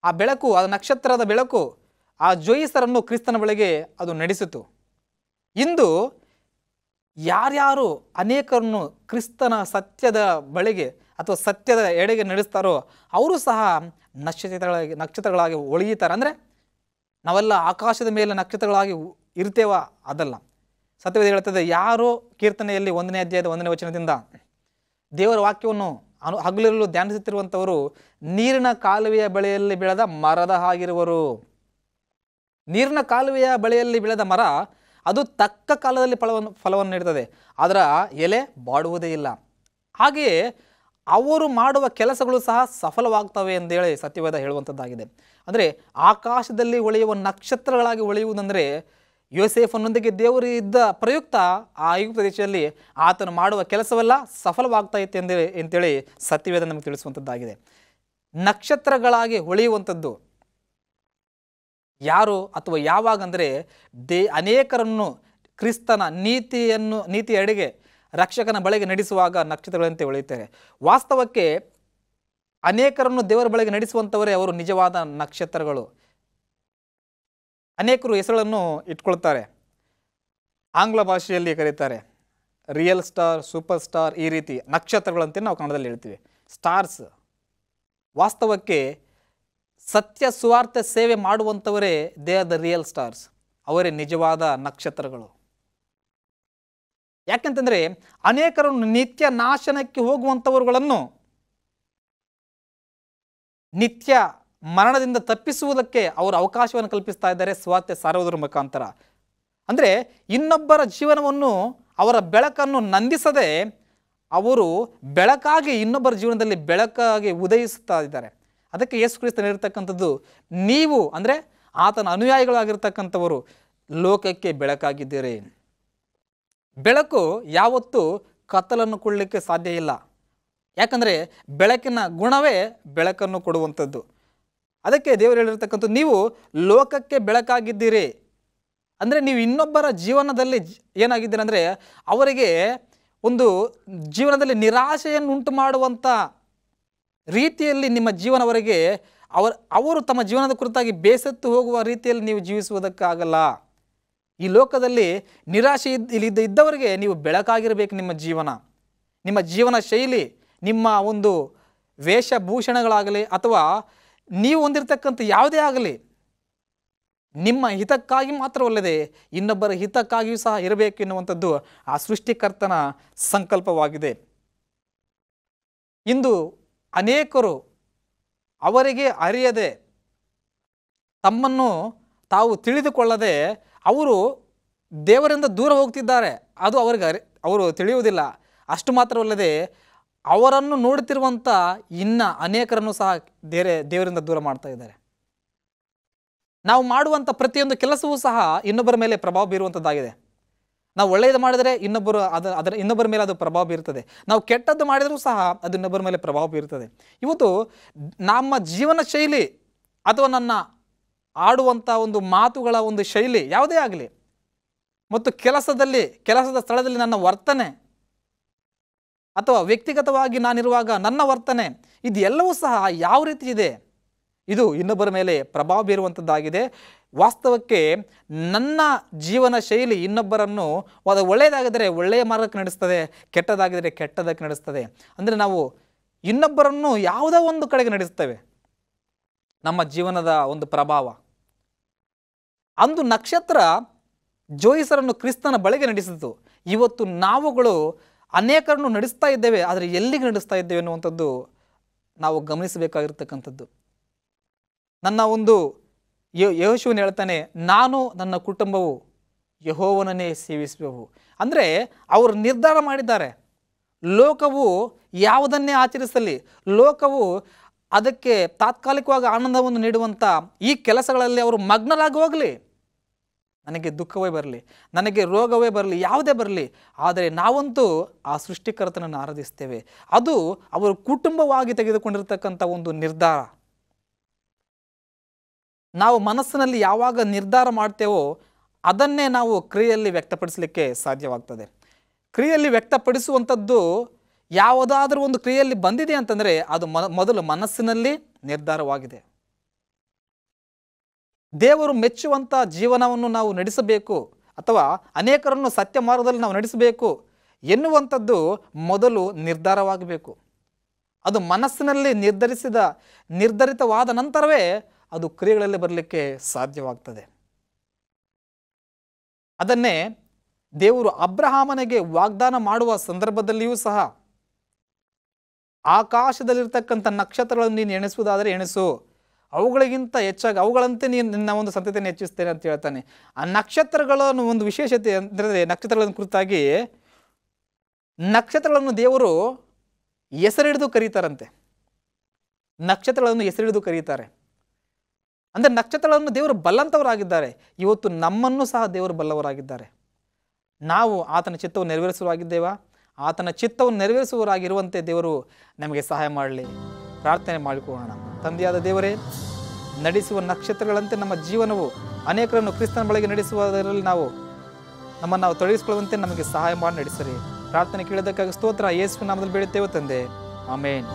ಆ ಬೆಳಕು, ಆ ನಕ್ಷತ್ರದ ಬೆಳಕು ಆ ಜೋಯಿಸರನ್ನು ಕ್ರಿಸ್ತನ ಬಳಿಗೆ ಅದು ನಡೆಸಿತು. ಇಂದು ಯಾರ್ಯಾರು ಅನೇಕರನ್ನು ಕ್ರಿಸ್ತನ ಸತ್ಯದ ಬಳಿಗೆ ಅಥವಾ ಸತ್ಯದ ಎಡೆಗೆ ನಡೆಸ್ತಾರೋ ಅವರು ಸಹ ನಕ್ಷತ್ರಗಳಾಗಿ ಹೊಳೆಯುತ್ತಾರೆ. ಅಂದರೆ ನಾವೆಲ್ಲ ಆಕಾಶದ ಮೇಲೆ ನಕ್ಷತ್ರಗಳಾಗಿ ಇರ್ತೇವ ಅದಲ್ಲ. ಸತ್ಯವೇದ ಹೇಳ್ತದೆ, ಯಾರೋ ಕೀರ್ತನೆಯಲ್ಲಿ 1ನೇ ಅಧ್ಯಾಯದ 1ನೇ ವಚನದಿಂದ ದೇವರ ವಾಕ್ಯವನ್ನು ಹಗಲಿರಲು ಧ್ಯಾನಿಸುತ್ತಿರುವಂಥವರು ನೀರಿನ ಕಾಲುವೆಯ ಬಳಿಯಲ್ಲಿ ಬೆಳೆದ ಮರದ ಹಾಗಿರುವರು. ನೀರಿನ ಕಾಲುವೆಯ ಬಳಿಯಲ್ಲಿ ಬೆಳೆದ ಮರ ಅದು ತಕ್ಕ ಕಾಲದಲ್ಲಿ ಫಲವನ್ನು ನೀಡುತ್ತದೆ, ಅದರ ಎಲೆ ಬಾಡುವುದೇ ಇಲ್ಲ. ಹಾಗೆಯೇ ಅವರು ಮಾಡುವ ಕೆಲಸಗಳು ಸಹ ಸಫಲವಾಗ್ತವೆ ಎಂದೇಳಿ ಸತ್ಯವೇದ ಹೇಳುವಂಥದ್ದಾಗಿದೆ. ಅಂದರೆ ಆಕಾಶದಲ್ಲಿ ಹೊಳೆಯುವ ನಕ್ಷತ್ರಗಳಾಗಿ ಹೊಳೆಯುವುದಂದರೆ ಯೋಸೇಫನೊಂದಿಗೆ ದೇವರು ಇದ್ದ ಪ್ರಯುಕ್ತ ಆ ಐಗುಪ್ತ ದೇಶದಲ್ಲಿ ಆತನು ಮಾಡುವ ಕೆಲಸವೆಲ್ಲ ಸಫಲವಾಗ್ತಾ ಇತ್ತು ಅಂತೇಳಿ ಸತ್ಯವೇದ ನಮಗೆ ತಿಳಿಸುವಂಥದ್ದಾಗಿದೆ. ನಕ್ಷತ್ರಗಳಾಗಿ ಹೊಳೆಯುವಂಥದ್ದು ಯಾರು ಅಥವಾ ಯಾವಾಗ ಅಂದರೆ ಅನೇಕರನ್ನು ಕ್ರಿಸ್ತನ ನೀತಿಯ ಎಡೆಗೆ ರಕ್ಷಕನ ಬಳಿಗೆ ನಡೆಸುವಾಗ ನಕ್ಷತ್ರಗಳಂತೆ ಹೊಳೆಯುತ್ತಾರೆ. ವಾಸ್ತವಕ್ಕೆ ಅನೇಕರನ್ನು ದೇವರ ಬಳಿಗೆ ನಡೆಸುವಂಥವರೇ ಅವರು ನಿಜವಾದ ನಕ್ಷತ್ರಗಳು. ಅನೇಕರು ಹೆಸರುಗಳನ್ನು ಇಟ್ಕೊಳ್ತಾರೆ, ಆಂಗ್ಲ ಭಾಷೆಯಲ್ಲಿ ಕರೀತಾರೆ ರಿಯಲ್ ಸ್ಟಾರ್, ಸೂಪರ್ ಸ್ಟಾರ್, ಈ ರೀತಿ ನಕ್ಷತ್ರಗಳಂತೆ ನಾವು ಕನ್ನಡದಲ್ಲಿ ಹೇಳ್ತೀವಿ ಸ್ಟಾರ್ಸ್. ವಾಸ್ತವಕ್ಕೆ ಸತ್ಯ ಸುವಾರ್ತೆ ಸೇವೆ ಮಾಡುವಂಥವರೇ they are the real stars, ಅವರೇ ನಿಜವಾದ ನಕ್ಷತ್ರಗಳು. ಯಾಕೆಂತಂದರೆ ಅನೇಕರನ್ನು ನಿತ್ಯ ನಾಶನಕ್ಕೆ ಹೋಗುವಂಥವರುಗಳನ್ನು ನಿತ್ಯ ಮರಣದಿಂದ ತಪ್ಪಿಸುವುದಕ್ಕೆ ಅವರು ಅವಕಾಶವನ್ನು ಕಲ್ಪಿಸ್ತಾ ಇದ್ದಾರೆ ಸುವಾರ್ತೆ ಸಾರುವುದರ ಮುಖಾಂತರ. ಅಂದರೆ ಇನ್ನೊಬ್ಬರ ಜೀವನವನ್ನು, ಅವರ ಬೆಳಕನ್ನು ನಂದಿಸದೆ ಅವರು ಬೆಳಕಾಗಿ ಇನ್ನೊಬ್ಬರ ಜೀವನದಲ್ಲಿ ಬೆಳಕಾಗಿ ಉದಯಿಸುತ್ತಾ ಇದ್ದಾರೆ. ಅದಕ್ಕೆ ಯೇಸು ಕ್ರಿಸ್ತನು ಹೇಳಿರ್ತಕ್ಕಂಥದ್ದು, ನೀವು ಅಂದರೆ ಆತನ ಅನುಯಾಯಿಗಳಾಗಿರ್ತಕ್ಕಂಥವರು ಲೋಕಕ್ಕೆ ಬೆಳಕಾಗಿದ್ದೀರಿ. ಬೆಳಕು ಯಾವತ್ತೂ ಕತ್ತಲನ್ನು ಕೊಡಲಿಕ್ಕೆ ಸಾಧ್ಯ ಇಲ್ಲ. ಯಾಕಂದರೆ ಬೆಳಕಿನ ಗುಣವೇ ಬೆಳಕನ್ನು ಕೊಡುವಂಥದ್ದು. ಅದಕ್ಕೆ ದೇವರು ಹೇಳಿರ್ತಕ್ಕಂಥದ್ದು, ನೀವು ಲೋಕಕ್ಕೆ ಬೆಳಕಾಗಿದ್ದೀರಿ. ಅಂದರೆ ನೀವು ಇನ್ನೊಬ್ಬರ ಜೀವನದಲ್ಲಿ ಏನಾಗಿದ್ದೀರಿ ಅಂದರೆ ಅವರಿಗೆ ಒಂದು ಜೀವನದಲ್ಲಿ ನಿರಾಶೆಯನ್ನು ಉಂಟು ಮಾಡುವಂಥ ರೀತಿಯಲ್ಲಿ ನಿಮ್ಮ ಜೀವನವರೆಗೆ ಅವರು ತಮ್ಮ ಜೀವನದ ಕುರಿತಾಗಿ ಬೇಸತ್ತು ಹೋಗುವ ರೀತಿಯಲ್ಲಿ ನೀವು ಜೀವಿಸುವುದಕ್ಕಾಗಲ್ಲ. ಈ ಲೋಕದಲ್ಲಿ ನಿರಾಶೆ ಇದ್ದವರಿಗೆ ನೀವು ಬೆಳಕಾಗಿರಬೇಕು. ನಿಮ್ಮ ಜೀವನ ಶೈಲಿ, ನಿಮ್ಮ ಒಂದು ವೇಷಭೂಷಣಗಳಾಗಲಿ ಅಥವಾ ನೀವು ಹೊಂದಿರತಕ್ಕಂಥ ಯಾವುದೇ ಆಗಲಿ ನಿಮ್ಮ ಹಿತಕ್ಕಾಗಿ ಮಾತ್ರವಲ್ಲದೆ ಇನ್ನೊಬ್ಬರ ಹಿತಕ್ಕಾಗಿಯೂ ಸಹ ಇರಬೇಕು ಎನ್ನುವಂಥದ್ದು ಆ ಸೃಷ್ಟಿಕರ್ತನ ಸಂಕಲ್ಪವಾಗಿದೆ. ಇಂದು ಅನೇಕರು ಅವರಿಗೆ ಅರಿಯದೆ, ತಮ್ಮನ್ನು ತಾವು ತಿಳಿದುಕೊಳ್ಳದೆ ಅವರು ದೇವರಿಂದ ದೂರ ಹೋಗ್ತಿದ್ದಾರೆ. ಅದು ಅವರು ತಿಳಿಯುವುದಿಲ್ಲ. ಅಷ್ಟು ಮಾತ್ರವಲ್ಲದೆ ಅವರನ್ನು ನೋಡುತ್ತಿರುವಂಥ ಇನ್ನು ಅನೇಕರನ್ನು ಸಹ ದೇವರಿಂದ ದೂರ ಮಾಡ್ತಾ ಇದ್ದಾರೆ. ನಾವು ಮಾಡುವಂಥ ಪ್ರತಿಯೊಂದು ಕೆಲಸವೂ ಸಹ ಇನ್ನೊಬ್ಬರ ಮೇಲೆ ಪ್ರಭಾವ ಬೀರುವಂಥದ್ದಾಗಿದೆ. ನಾವು ಒಳ್ಳೆಯದು ಮಾಡಿದರೆ ಇನ್ನೊಬ್ಬರ ಮೇಲೆ ಅದು ಪ್ರಭಾವ ಬೀರುತ್ತದೆ. ನಾವು ಕೆಟ್ಟದ್ದು ಮಾಡಿದರೂ ಸಹ ಅದು ಇನ್ನೊಬ್ಬರ ಮೇಲೆ ಪ್ರಭಾವ ಬೀರುತ್ತದೆ. ಇವತ್ತು ನಮ್ಮ ಜೀವನ ಶೈಲಿ ಅಥವಾ ನನ್ನ ಆಡುವಂಥ ಒಂದು ಮಾತುಗಳ ಒಂದು ಶೈಲಿ ಯಾವುದೇ ಆಗಲಿ ಮತ್ತು ಕೆಲಸದ ಸ್ಥಳದಲ್ಲಿ ನನ್ನ ವರ್ತನೆ ಅಥವಾ ವ್ಯಕ್ತಿಗತವಾಗಿ ನಾನಿರುವಾಗ ನನ್ನ ವರ್ತನೆ, ಇದು ಎಲ್ಲವೂ ಸಹ ಯಾವ ರೀತಿ ಇದೆ, ಇದು ಇನ್ನೊಬ್ಬರ ಮೇಲೆ ಪ್ರಭಾವ ಬೀರುವಂಥದ್ದಾಗಿದೆ. ವಾಸ್ತವಕ್ಕೆ ನನ್ನ ಜೀವನ ಶೈಲಿ ಇನ್ನೊಬ್ಬರನ್ನು ಅದು ಒಳ್ಳೆಯದಾಗಿದ್ದರೆ ಒಳ್ಳೆಯ ಮಾರ್ಗಕ್ಕೆ ನಡೆಸ್ತದೆ, ಕೆಟ್ಟದಾಗಿದ್ದರೆ ಕೆಟ್ಟದಕ್ಕೆ ನಡೆಸ್ತದೆ. ಅಂದರೆ ನಾವು ಇನ್ನೊಬ್ಬರನ್ನು ಯಾವುದೋ ಒಂದು ಕಡೆಗೆ ನಡೆಸ್ತೇವೆ. ನಮ್ಮ ಜೀವನದ ಒಂದು ಪ್ರಭಾವ. ಅಂದು ನಕ್ಷತ್ರ ಜೋಯಿಸರನ್ನು ಕ್ರಿಸ್ತನ ಬಳಿಗೆ ನಡೆಸಿತು. ಇವತ್ತು ನಾವುಗಳು ಅನೇಕರನ್ನು ನಡೆಸ್ತಾ ಇದ್ದೇವೆ, ಆದರೆ ಎಲ್ಲಿಗೆ ನಡೆಸ್ತಾ ಇದ್ದೇವೆ ಅನ್ನುವಂಥದ್ದು ನಾವು ಗಮನಿಸಬೇಕಾಗಿರ್ತಕ್ಕಂಥದ್ದು. ನನ್ನ ಒಂದು ಯೆಹೋಶುವನು ಹೇಳ್ತಾನೆ, ನಾನು ನನ್ನ ಕುಟುಂಬವು ಯೆಹೋವನನ್ನೇ ಸೇವಿಸುವೆವು. ಅಂದರೆ ಅವರು ನಿರ್ಧಾರ ಮಾಡಿದ್ದಾರೆ, ಲೋಕವು ಯಾವುದನ್ನೇ ಆಚರಿಸಲಿ, ಲೋಕವು ಅದಕ್ಕೆ ತಾತ್ಕಾಲಿಕವಾಗಿ ಆನಂದವನ್ನು ನೀಡುವಂಥ ಈ ಕೆಲಸಗಳಲ್ಲಿ ಅವರು ಮಗ್ನರಾಗಿ ಹೋಗಲಿ, ನನಗೆ ದುಃಖವೇ ಬರಲಿ, ನನಗೆ ರೋಗವೇ ಬರಲಿ, ಯಾವುದೇ ಬರಲಿ, ಆದರೆ ನಾವಂತೂ ಆ ಸೃಷ್ಟಿಕರ್ತನನ್ನು ಆರಾಧಿಸ್ತೇವೆ. ಅದು ಅವರು ಕುಟುಂಬವಾಗಿ ತೆಗೆದುಕೊಂಡಿರ್ತಕ್ಕಂಥ ಒಂದು ನಿರ್ಧಾರ. ನಾವು ಮನಸ್ಸಿನಲ್ಲಿ ಯಾವಾಗ ನಿರ್ಧಾರ ಮಾಡ್ತೇವೋ ಅದನ್ನೇ ನಾವು ಕ್ರಿಯೆಯಲ್ಲಿ ವ್ಯಕ್ತಪಡಿಸಲಿಕ್ಕೆ ಸಾಧ್ಯವಾಗ್ತದೆ. ಕ್ರಿಯೆಯಲ್ಲಿ ವ್ಯಕ್ತಪಡಿಸುವಂಥದ್ದು ಯಾವುದಾದ್ರೂ ಒಂದು ಕ್ರಿಯೆಯಲ್ಲಿ ಬಂದಿದೆ ಅಂತಂದರೆ ಅದು ಮೊದಲು ಮನಸ್ಸಿನಲ್ಲಿ ನಿರ್ಧಾರವಾಗಿದೆ. ದೇವರು ಮೆಚ್ಚುವಂಥ ಜೀವನವನ್ನು ನಾವು ನಡೆಸಬೇಕು ಅಥವಾ ಅನೇಕರನ್ನು ಸತ್ಯ ಮಾರ್ಗದಲ್ಲಿ ನಾವು ನಡೆಸಬೇಕು ಎನ್ನುವಂಥದ್ದು ಮೊದಲು ನಿರ್ಧಾರವಾಗಬೇಕು. ಅದು ಮನಸ್ಸಿನಲ್ಲಿ ನಿರ್ಧರಿತವಾದ ನಂತರವೇ ಅದು ಕ್ರಿಯೆಗಳಲ್ಲಿ ಬರಲಿಕ್ಕೆ ಸಾಧ್ಯವಾಗ್ತದೆ. ಅದನ್ನೇ ದೇವರು ಅಬ್ರಹಾಮನಿಗೆ ವಾಗ್ದಾನ ಮಾಡುವ ಸಂದರ್ಭದಲ್ಲಿಯೂ ಸಹ ಆಕಾಶದಲ್ಲಿರ್ತಕ್ಕಂಥ ನಕ್ಷತ್ರಗಳನ್ನು ನೀನು ಎಣಿಸುವುದಾದರೆ ಎಣಿಸು, ಅವುಗಳಿಗಿಂತ ಹೆಚ್ಚಾಗಿ ಅವುಗಳಂತೆ ನೀನು ನಿನ್ನ ಒಂದು ಸಂತತಿಯನ್ನು ಹೆಚ್ಚಿಸ್ತೇನೆ ಅಂತ ಹೇಳ್ತಾನೆ. ಆ ನಕ್ಷತ್ರಗಳನ್ನು ಒಂದು ವಿಶೇಷತೆ ಅಂದರೆ ನಕ್ಷತ್ರಗಳನ್ನು ಕುರಿತಾಗಿ ನಕ್ಷತ್ರಗಳನ್ನು ದೇವರು ಹೆಸರಿಡಿದು ಕರೀತಾರಂತೆ. ನಕ್ಷತ್ರಗಳನ್ನು ಹೆಸರಿಡಿದು ಕರೀತಾರೆ. ಅಂದರೆ ನಕ್ಷತ್ರಗಳನ್ನು ದೇವರು ಬಲ್ಲಂಥವರಾಗಿದ್ದಾರೆ. ಇವತ್ತು ನಮ್ಮನ್ನು ಸಹ ದೇವರು ಬಲ್ಲವರಾಗಿದ್ದಾರೆ. ನಾವು ಆತನ ಚಿತ್ತವನ್ನು ನೆರವೇರಿಸುವರಾಗಿದ್ದೇವಾ? ಆತನ ಚಿತ್ತವನ್ನು ನೆರವೇರಿಸುವವರಾಗಿರುವಂತೆ ದೇವರು ನಮಗೆ ಸಹಾಯ ಮಾಡಲಿ. ಪ್ರಾರ್ಥನೆ ಮಾಡಿಕೊಳ್ಳೋಣ. ತಂದೆಯಾದ ದೇವರೇ, ನಡೆಸುವ ನಕ್ಷತ್ರಗಳಂತೆ ನಮ್ಮ ಜೀವನವು ಅನೇಕರನ್ನು ಕ್ರಿಸ್ತನ ಬಳಿಗೆ ನಡೆಸುವುದರಲ್ಲಿ ನಮ್ಮನ್ನು ತೊಡಗಿಸಿಕೊಳ್ಳುವಂತೆ ನಮಗೆ ಸಹಾಯ ಮಾಡಿ ನಡೆಸಿರಿ. ಪ್ರಾರ್ಥನೆ ಕೇಳೋದಕ್ಕಾಗಿ ಸ್ತೋತ್ರ. ಯೇಸುವಿನ ನಾಮದಲ್ಲಿ ಬೇಡುತ್ತೇವೆ ತಂದೆ, ಆಮೇನ್.